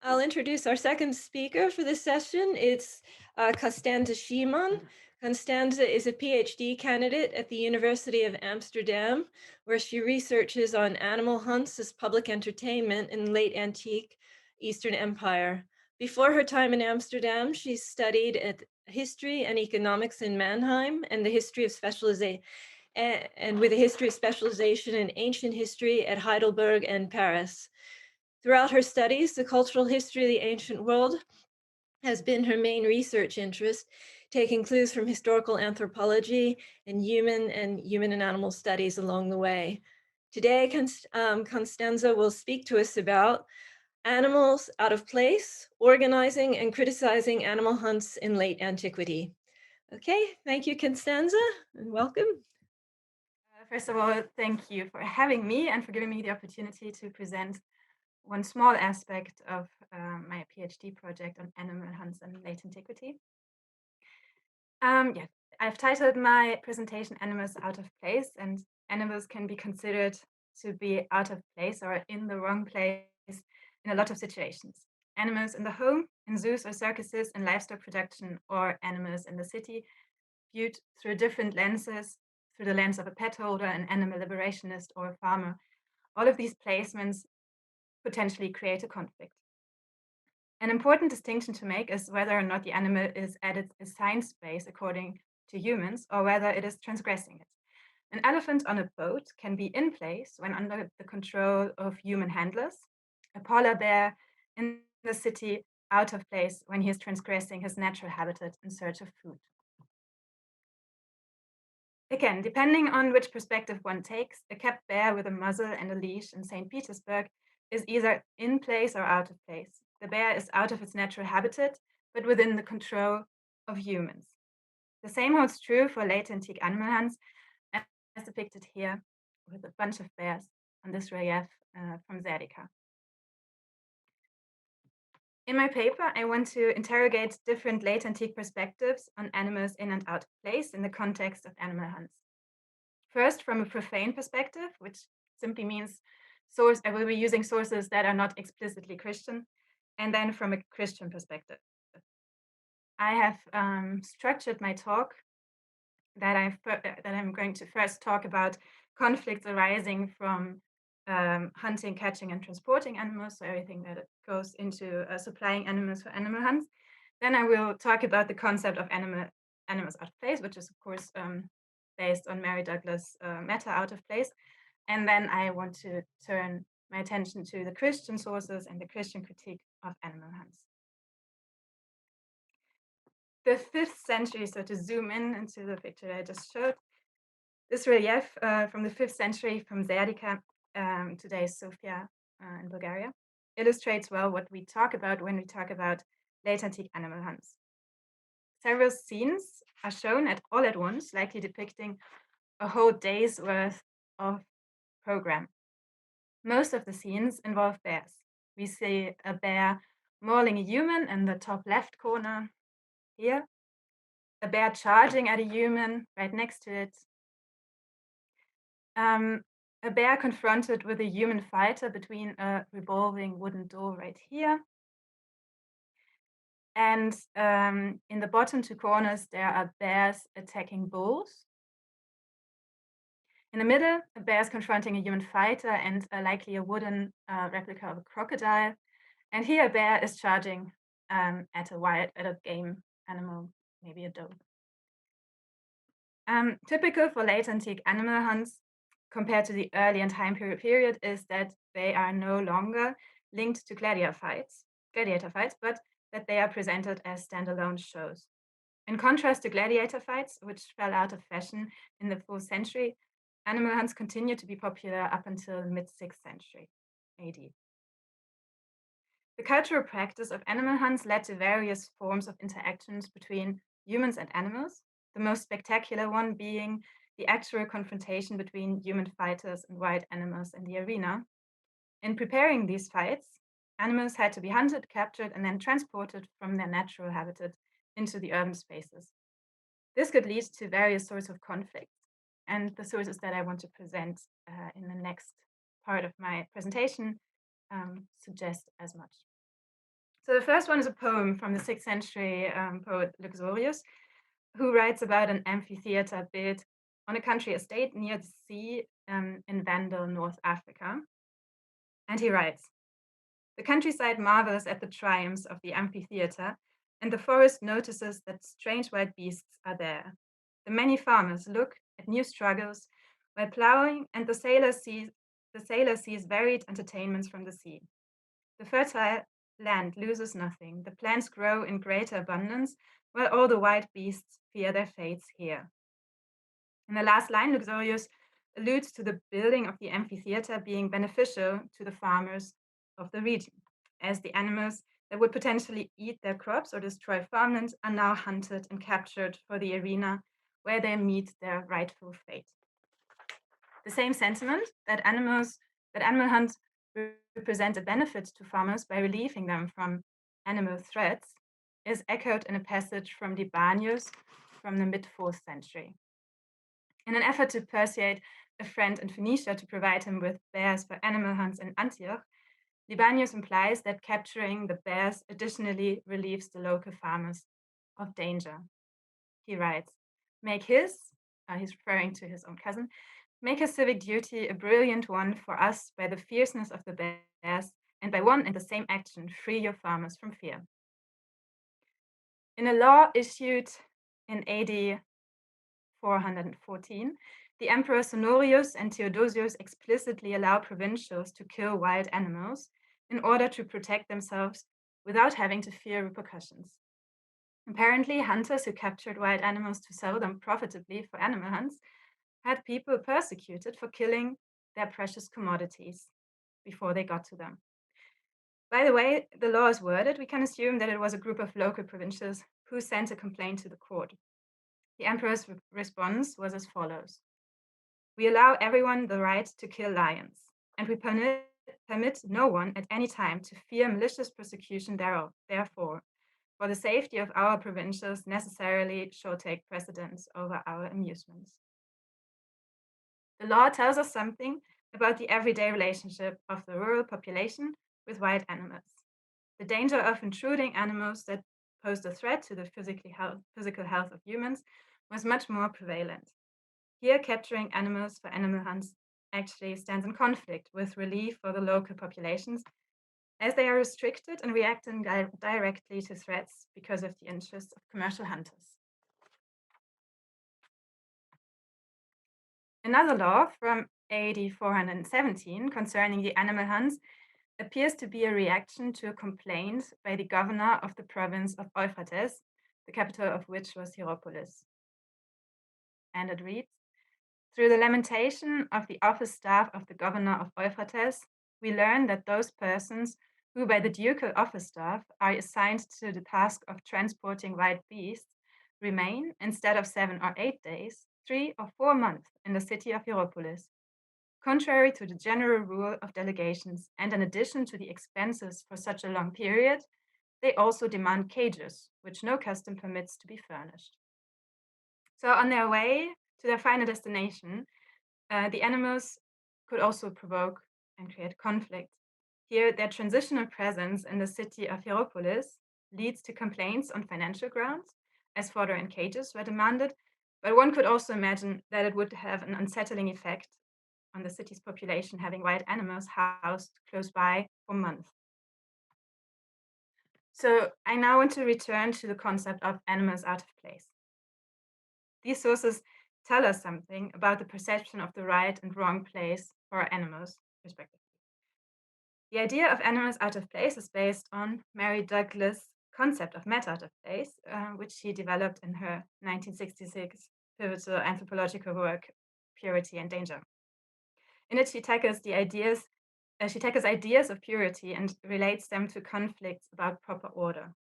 I'll introduce our second speaker for this session. It's Konstanze Schiemann. Constanza is a PhD candidate at the University of Amsterdam, where she researches on animal hunts as public entertainment in late antique Eastern Empire. Before her time in Amsterdam, she studied at history and economics in Mannheim and the history of specialization and with a history of specialization in ancient history at Heidelberg and Paris. Throughout her studies, the cultural history of the ancient world has been her main research interest, taking clues from historical anthropology and human and animal studies along the way. Today, Constanza will speak to us about animals out of place, organizing and criticizing animal hunts in late antiquity. Okay, thank you, Constanza, and welcome. First of all, thank you for having me and for giving me the opportunity to present one small aspect of my PhD project on animal hunts in late antiquity. Yeah, I've titled my presentation Animals Out of Place, and animals can be considered to be out of place or in the wrong place in a lot of situations. Animals in the home, in zoos or circuses, in livestock production, or animals in the city, viewed through different lenses, through the lens of a pet holder, an animal liberationist, or a farmer. All of these placements potentially create a conflict. An important distinction to make is whether or not the animal is at its assigned space according to humans, or whether it is transgressing it. An elephant on a boat can be in place when under the control of human handlers. A polar bear in the city out of place when he is transgressing his natural habitat in search of food. Again, depending on which perspective one takes, a kept bear with a muzzle and a leash in St. Petersburg is either in place or out of place. The bear is out of its natural habitat, but within the control of humans. The same holds true for late antique animal hunts, as depicted here with a bunch of bears on this relief from Serdica. In my paper, I want to interrogate different late antique perspectives on animals in and out of place in the context of animal hunts. First, from a profane perspective, which simply means I will be using sources that are not explicitly Christian, and then from a Christian perspective. I have structured my talk that I'm going to first talk about conflicts arising from hunting, catching, and transporting animals, so everything that goes into supplying animals for animal hunts. Then I will talk about the concept of animals out of place, which is of course based on Mary Douglas' Meta out of place. And then I want to turn my attention to the Christian sources and the Christian critique of animal hunts. The 5th century, so to zoom in into the picture that I just showed, this relief from the 5th century from Serdica, today's Sofia in Bulgaria, illustrates well what we talk about when we talk about late antique animal hunts. Several scenes are shown all at once, likely depicting a whole day's worth of program. Most of the scenes involve bears. We see a bear mauling a human in the top left corner here, a bear charging at a human right next to it, a bear confronted with a human fighter between a revolving wooden door right here. And in the bottom 2 corners, there are bears attacking bulls. In the middle, a bear is confronting a human fighter and likely a wooden replica of a crocodile. And here, a bear is charging at a game animal, maybe a doe. Typical for late antique animal hunts compared to the early and time period is that they are no longer linked to gladiator fights, but that they are presented as standalone shows. In contrast to gladiator fights, which fell out of fashion in the 4th century, animal hunts continued to be popular up until mid-6th century AD. The cultural practice of animal hunts led to various forms of interactions between humans and animals, the most spectacular one being the actual confrontation between human fighters and wild animals in the arena. In preparing these fights, animals had to be hunted, captured, and then transported from their natural habitat into the urban spaces. This could lead to various sorts of conflicts, and the sources that I want to present in the next part of my presentation suggest as much. So the first one is a poem from the 6th century poet Luxurius, who writes about an amphitheater built on a country estate near the sea in Vandal, North Africa. And he writes, "The countryside marvels at the triumphs of the amphitheater, and the forest notices that strange wild beasts are there. The many farmers look at new struggles while ploughing, and the sailor sees varied entertainments from the sea. The fertile land loses nothing. The plants grow in greater abundance, while all the wild beasts fear their fates here." In the last line, Luxurius alludes to the building of the amphitheater being beneficial to the farmers of the region, as the animals that would potentially eat their crops or destroy farmland are now hunted and captured for the arena where they meet their rightful fate. The same sentiment that animal hunts represent a benefit to farmers by relieving them from animal threats is echoed in a passage from Libanius from the mid-4th century. In an effort to persuade a friend in Phoenicia to provide him with bears for animal hunts in Antioch, Libanius implies that capturing the bears additionally relieves the local farmers of danger. He writes, he's referring to his own cousin, "Make his civic duty a brilliant one for us by the fierceness of the bears, and by one and the same action free your farmers from fear." In a law issued in AD 414, the emperors Honorius and Theodosius explicitly allow provincials to kill wild animals in order to protect themselves without having to fear repercussions. Apparently, hunters who captured wild animals to sell them profitably for animal hunts had people persecuted for killing their precious commodities before they got to them. By the way the law is worded, we can assume that it was a group of local provincials who sent a complaint to the court. The emperor's response was as follows: "We allow everyone the right to kill lions, and we permit no one at any time to fear malicious prosecution thereof. Therefore, for the safety of our provincials necessarily shall take precedence over our amusements." The law tells us something about the everyday relationship of the rural population with wild animals. The danger of intruding animals that posed a threat to the physical health of humans was much more prevalent. Here, capturing animals for animal hunts actually stands in conflict with relief for the local populations, as they are restricted and reacting directly to threats because of the interests of commercial hunters. Another law from AD 417 concerning the animal hunts appears to be a reaction to a complaint by the governor of the province of Euphrates, the capital of which was Hierapolis. And it reads, "Through the lamentation of the office staff of the governor of Euphrates, we learn that those persons who by the ducal office staff are assigned to the task of transporting wild beasts remain, instead of 7 or 8 days, 3 or 4 months in the city of Hierapolis, contrary to the general rule of delegations, and in addition to the expenses for such a long period, they also demand cages, which no custom permits to be furnished." So on their way to their final destination, the animals could also provoke and create conflict. Here, their transitional presence in the city of Hierapolis leads to complaints on financial grounds, as fodder and cages were demanded, but one could also imagine that it would have an unsettling effect on the city's population having wild animals housed close by for months. So I now want to return to the concept of animals out of place. These sources tell us something about the perception of the right and wrong place for animals, respectively. The idea of animals out of place is based on Mary Douglas' concept of matter out of place, which she developed in her 1966 pivotal anthropological work, Purity and Danger. In it, she tackles ideas of purity and relates them to conflicts about proper order.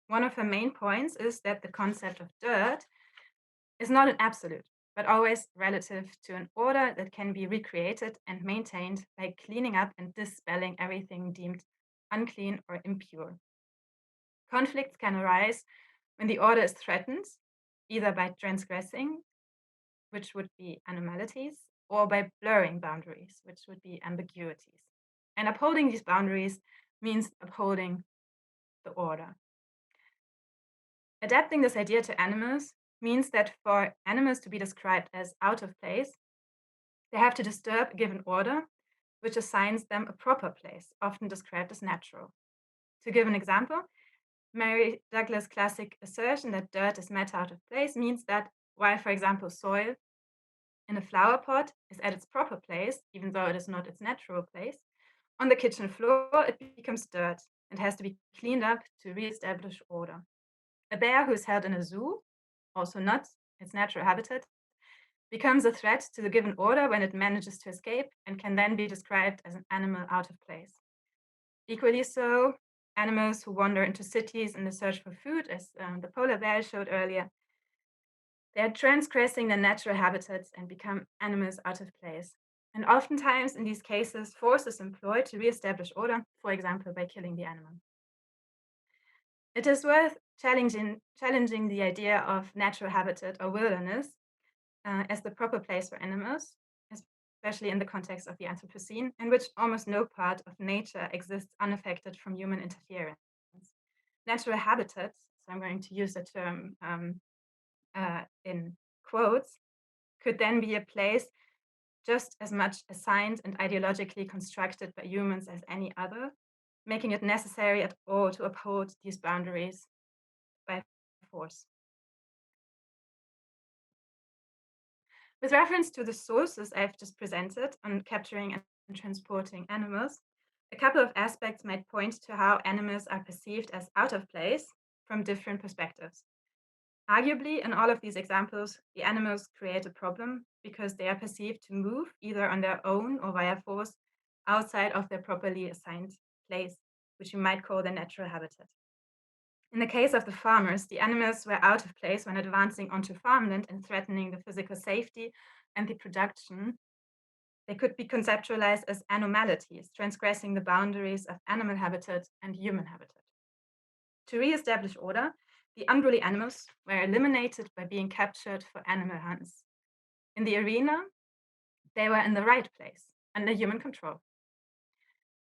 One of her main points is that the concept of dirt is not an absolute, but always relative to an order that can be recreated and maintained by cleaning up and dispelling everything deemed unclean or impure. Conflicts can arise when the order is threatened, either by transgressing, which would be anomalies, or by blurring boundaries, which would be ambiguities. And upholding these boundaries means upholding the order. Adapting this idea to animals means that for animals to be described as out of place, they have to disturb a given order, which assigns them a proper place, often described as natural. To give an example, Mary Douglas' classic assertion that dirt is matter out of place means that while, for example, soil in a flower pot is at its proper place, even though it is not its natural place, on the kitchen floor it becomes dirt and has to be cleaned up to re-establish order. A bear who is held in a zoo, also not its natural habitat, becomes a threat to the given order when it manages to escape and can then be described as an animal out of place. Equally so, animals who wander into cities in the search for food, as the polar bear showed earlier, they are transgressing their natural habitats and become animals out of place. And oftentimes, in these cases, force is employed to re-establish order, for example, by killing the animal. It is worth challenging the idea of natural habitat or wilderness as the proper place for animals, especially in the context of the Anthropocene, in which almost no part of nature exists unaffected from human interference. Natural habitats, so I'm going to use the term in quotes, could then be a place just as much assigned and ideologically constructed by humans as any other, making it necessary at all to uphold these boundaries by force. With reference to the sources I've just presented on capturing and transporting animals, a couple of aspects might point to how animals are perceived as out of place from different perspectives. Arguably, in all of these examples, the animals create a problem because they are perceived to move either on their own or via force outside of their properly assigned place, which you might call their natural habitat. In the case of the farmers, the animals were out of place when advancing onto farmland and threatening the physical safety and the production. They could be conceptualized as anomalies, transgressing the boundaries of animal habitat and human habitat. To re-establish order, the unruly animals were eliminated by being captured for animal hunts. In the arena, they were in the right place, under human control.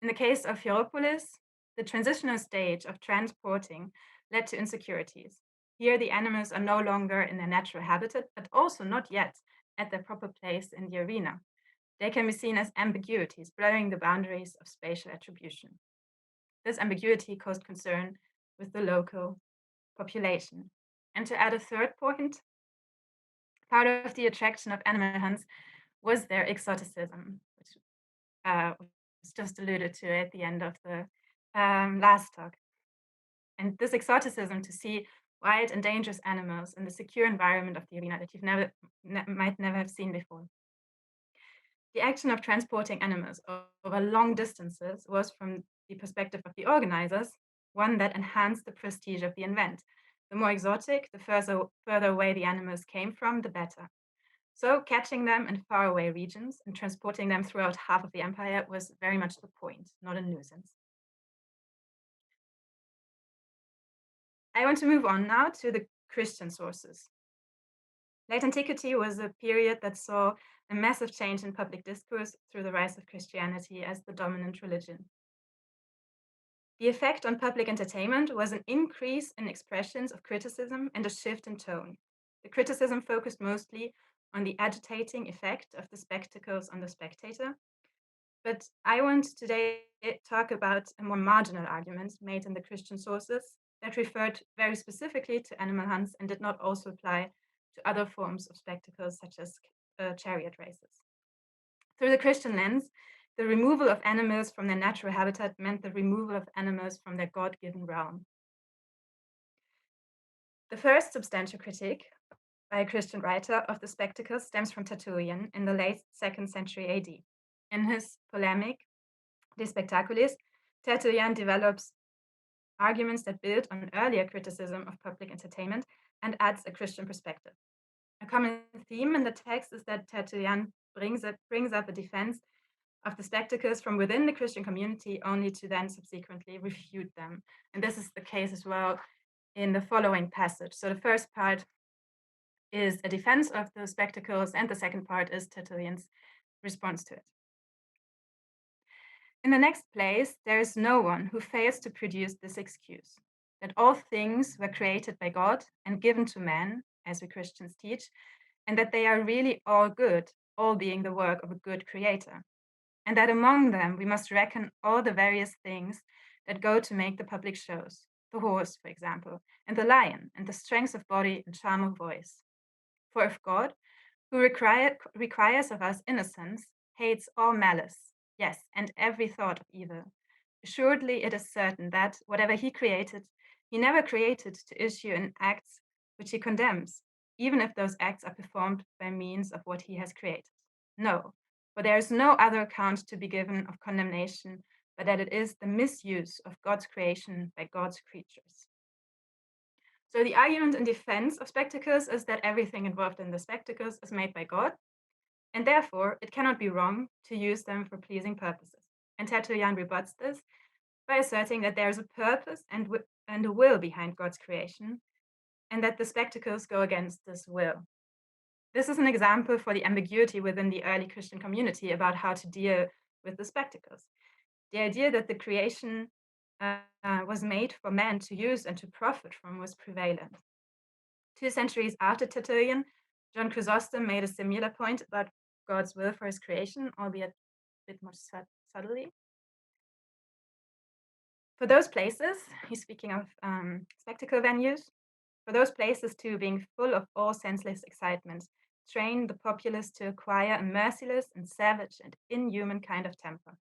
In the case of Hierapolis, the transitional stage of transporting led to insecurities. Here, the animals are no longer in their natural habitat, but also not yet at their proper place in the arena. They can be seen as ambiguities, blurring the boundaries of spatial attribution. This ambiguity caused concern with the local population. And to add a third point, part of the attraction of animal hunts was their exoticism, which was just alluded to at the end of the last talk. And this exoticism to see wild and dangerous animals in the secure environment of the arena that you've might never have seen before. The action of transporting animals over long distances was, from the perspective of the organizers, one that enhanced the prestige of the event. The more exotic, the further away the animals came from, the better. So catching them in faraway regions and transporting them throughout half of the empire was very much the point, not a nuisance. I want to move on now to the Christian sources. Late Antiquity was a period that saw a massive change in public discourse through the rise of Christianity as the dominant religion. The effect on public entertainment was an increase in expressions of criticism and a shift in tone. The criticism focused mostly on the agitating effect of the spectacles on the spectator. But I want today to talk about a more marginal argument made in the Christian sources that referred very specifically to animal hunts and did not also apply to other forms of spectacles such as chariot races. Through the Christian lens, the removal of animals from their natural habitat meant the removal of animals from their God-given realm. The first substantial critique by a Christian writer of the spectacle stems from Tertullian in the late 2nd century AD. In his polemic, De Spectaculis, Tertullian develops arguments that build on earlier criticism of public entertainment and adds a Christian perspective. A common theme in the text is that Tertullian brings up a defense of the spectacles from within the Christian community, only to then subsequently refute them. And this is the case as well in the following passage. So the first part is a defense of the spectacles, and the second part is Tertullian's response to it. In the next place, there is no one who fails to produce this excuse that all things were created by God and given to man, as we Christians teach, and that they are really all good, all being the work of a good creator. And that among them we must reckon all the various things that go to make the public shows, the horse, for example, and the lion, and the strength of body and charm of voice. For if God, who requires of us innocence, hates all malice, yes, and every thought of evil, assuredly it is certain that, whatever he created, he never created to issue in acts which he condemns, even if those acts are performed by means of what he has created. No, for there is no other account to be given of condemnation, but that it is the misuse of God's creation by God's creatures. So the argument in defense of spectacles is that everything involved in the spectacles is made by God, and therefore it cannot be wrong to use them for pleasing purposes. And Tertullian rebuts this by asserting that there is a purpose and a will behind God's creation, and that the spectacles go against this will. This is an example for the ambiguity within the early Christian community about how to deal with the spectacles. The idea that the creation was made for man to use and to profit from was prevalent. 2 centuries after Tertullian, John Chrysostom made a similar point about God's will for his creation, albeit a bit more subtly. For those places, he's speaking of spectacle venues, for those places too being full of all senseless excitement, train the populace to acquire a merciless and savage and inhuman kind of temper,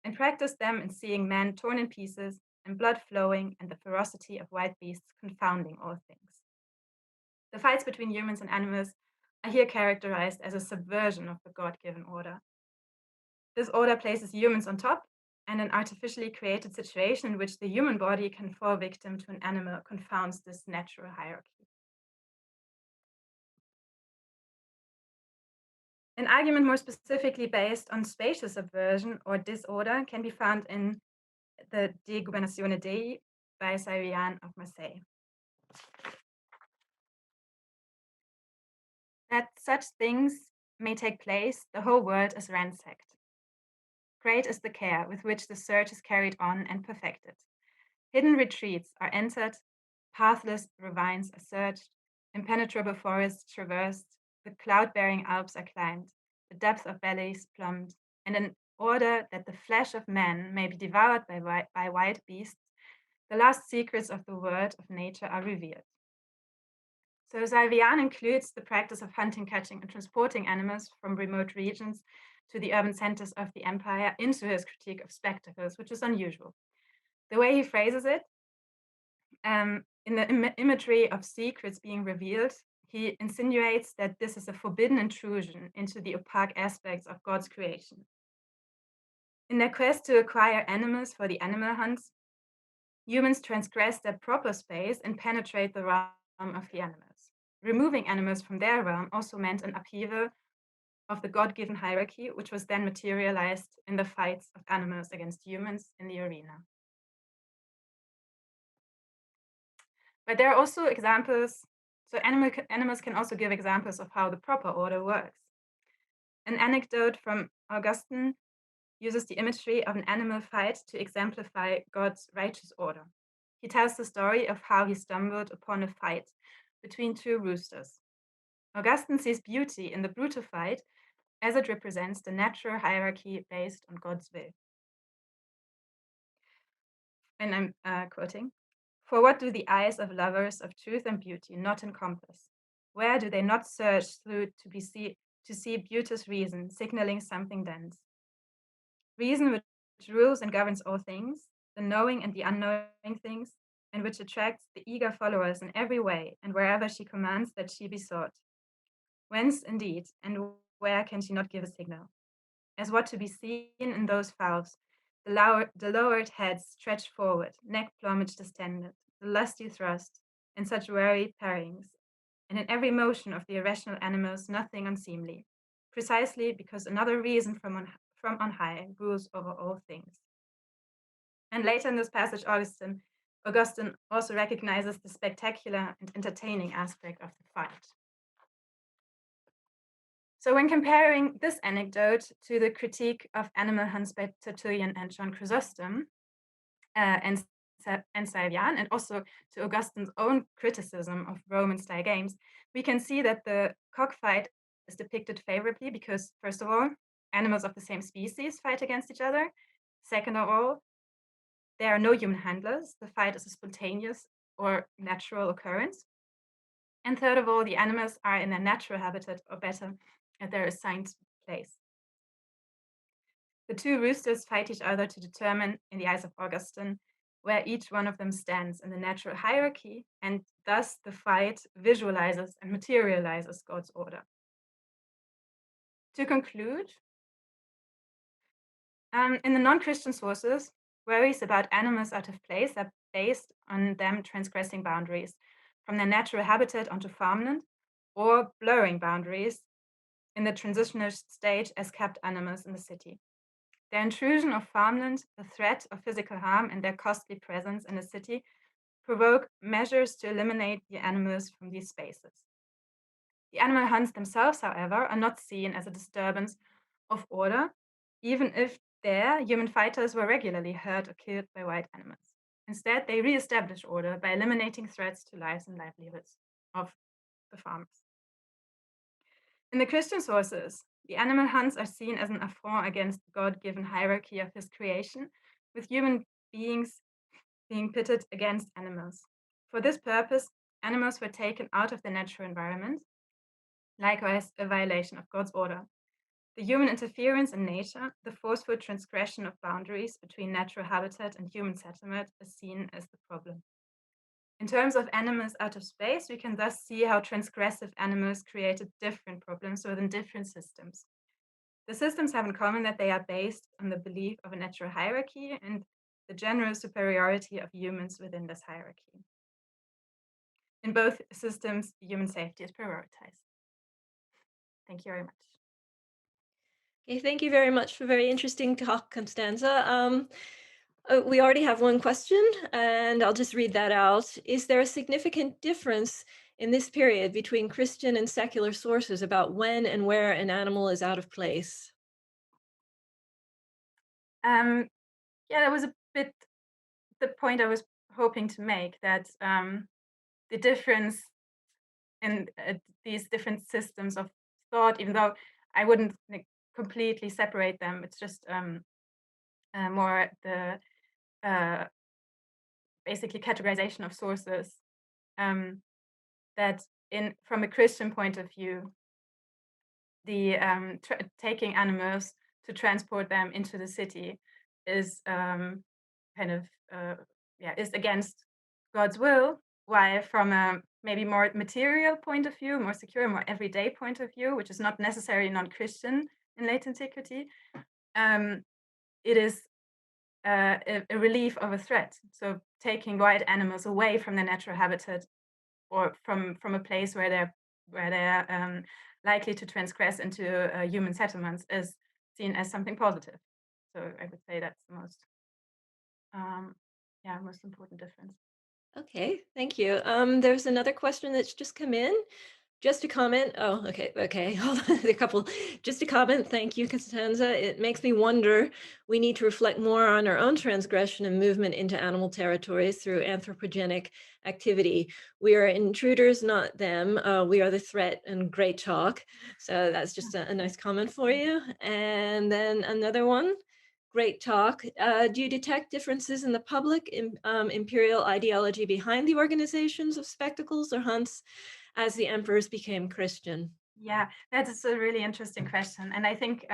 and practice them in seeing men torn in pieces and blood flowing and the ferocity of wild beasts confounding all things. The fights between humans and animals are here characterized as a subversion of the God-given order. This order places humans on top, and an artificially created situation in which the human body can fall victim to an animal confounds this natural hierarchy. An argument more specifically based on spatial subversion or disorder can be found in the De Gubernatione Dei by Cyrian of Marseille. That such things may take place, the whole world is ransacked. Great is the care with which the search is carried on and perfected. Hidden retreats are entered, pathless ravines are searched, impenetrable forests traversed, the cloud-bearing Alps are climbed, the depth of valleys plumbed, and in order that the flesh of man may be devoured by wild beasts, the last secrets of the world of nature are revealed. So Salvian includes the practice of hunting, catching, and transporting animals from remote regions to the urban centers of the empire into his critique of spectacles, which is unusual. The way he phrases it, in the imagery of secrets being revealed, he insinuates that this is a forbidden intrusion into the opaque aspects of God's creation. In their quest to acquire animals for the animal hunts, humans transgress their proper space and penetrate the realm of the animals. Removing animals from their realm also meant an upheaval of the God-given hierarchy, which was then materialized in the fights of animals against humans in the arena. But there are also examples, so animals can also give examples of how the proper order works. An anecdote from Augustine uses the imagery of an animal fight to exemplify God's righteous order. He tells the story of how he stumbled upon a fight between two roosters. Augustine sees beauty in the brutal fight as it represents the natural hierarchy based on God's will. And I'm quoting, "For what do the eyes of lovers of truth and beauty not encompass? Where do they not search through to see beauteous reason signaling something dense? Reason which rules and governs all things, the knowing and the unknowing things, and which attracts the eager followers in every way and wherever she commands that she be sought. Whence, indeed, and where can she not give a signal? As what to be seen in those fowls, the lowered heads stretched forward, neck plumage distended, the lusty thrust, and such wary parings, and in every motion of the irrational animals nothing unseemly, precisely because another reason from on high rules over all things." And later in this passage, Augustine also recognizes the spectacular and entertaining aspect of the fight. So when comparing this anecdote to the critique of animal hunts by Tertullian and John Chrysostom, and Salvian, and also to Augustine's own criticism of Roman-style games, we can see that the cockfight is depicted favorably because, first of all, animals of the same species fight against each other. Second of all, there are no human handlers. The fight is a spontaneous or natural occurrence. And third of all, the animals are in their natural habitat, or better, at their assigned place. The two roosters fight each other to determine, in the eyes of Augustine, where each one of them stands in the natural hierarchy, and thus the fight visualizes and materializes God's order. To conclude, in the non-Christian sources, worries about animals out of place are based on them transgressing boundaries from their natural habitat onto farmland, or blurring boundaries in the transitional stage as kept animals in the city. Their intrusion of farmland, the threat of physical harm, and their costly presence in the city provoke measures to eliminate the animals from these spaces. The animal hunts themselves, however, are not seen as a disturbance of order, even if there human fighters were regularly hurt or killed by wild animals. Instead, they re-establish order by eliminating threats to lives and livelihoods of the farmers. In the Christian sources, the animal hunts are seen as an affront against the God-given hierarchy of his creation, with human beings being pitted against animals. For this purpose, animals were taken out of the natural environment, likewise a violation of God's order. The human interference in nature, the forceful transgression of boundaries between natural habitat and human settlement, is seen as the problem. In terms of animals out of space, we can thus see how transgressive animals created different problems within different systems. The systems have in common that they are based on the belief of a natural hierarchy and the general superiority of humans within this hierarchy. In both systems, human safety is prioritized. Thank you very much. Okay, thank you very much for a very interesting talk, Constanza. We already have one question, and I'll just read that out. Is there a significant difference in this period between Christian and secular sources about when and where an animal is out of place? Yeah, that was a bit the point I was hoping to make, that the difference in these different systems of thought, even though I wouldn't completely separate them, it's just more the uh, basically categorization of sources, that from a Christian point of view, the taking animals to transport them into the city is kind of is against God's will, while from a maybe more material point of view, more secure, more everyday point of view, which is not necessarily non-Christian in late antiquity, it is a relief of a threat. So taking wild animals away from their natural habitat, or from a place where they're likely to transgress into human settlements, is seen as something positive. So I would say that's the um, most important difference. Okay, thank you. There's another question that's just come in. Just a comment. Oh, okay. Hold on. A couple. Just a comment. Thank you, Costanza. It makes me wonder. We need to reflect more on our own transgression and movement into animal territories through anthropogenic activity. We are intruders, not them. We are the threat. And great talk. So that's just a nice comment for you. And then another one. Great talk. Do you detect differences in the public imperial ideology behind the organizations of spectacles or hunts as the emperors became Christian? Yeah, that is a really interesting question, and I think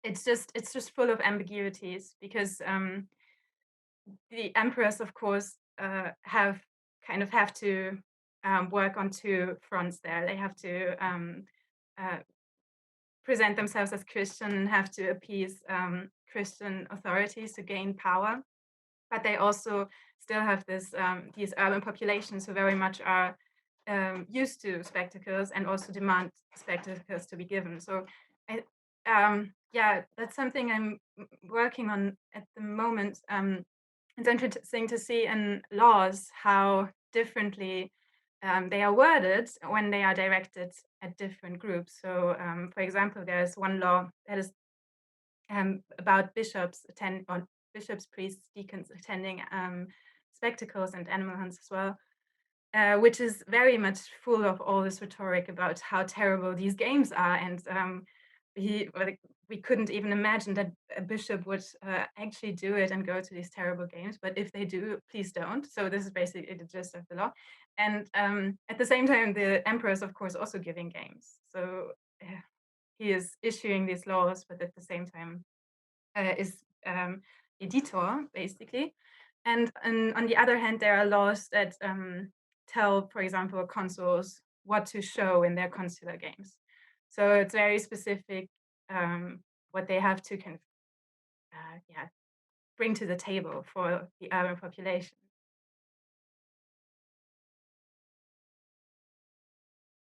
it's just full of ambiguities, because the emperors, of course, have to work on two fronts there. They have to uh, present themselves as Christian and have to appease Christian authorities to gain power, but they also still have these urban populations who very much are used to spectacles and also demand spectacles to be given. So, that's something I'm working on at the moment. It's interesting to see in laws how differently they are worded when they are directed at different groups. So, for example, there's one law that is about bishops, priests, deacons attending spectacles and animal hunts as well, which is very much full of all this rhetoric about how terrible these games are. And we couldn't even imagine that a bishop would actually do it and go to these terrible games. But if they do, please don't. So this is basically the gist of the law. And at the same time, the emperor is, of course, also giving games. So he is issuing these laws, but at the same time is editor, basically. And on the other hand, there are laws that tell, for example, consuls what to show in their consular games. So it's very specific what they have to kind of bring to the table for the urban population.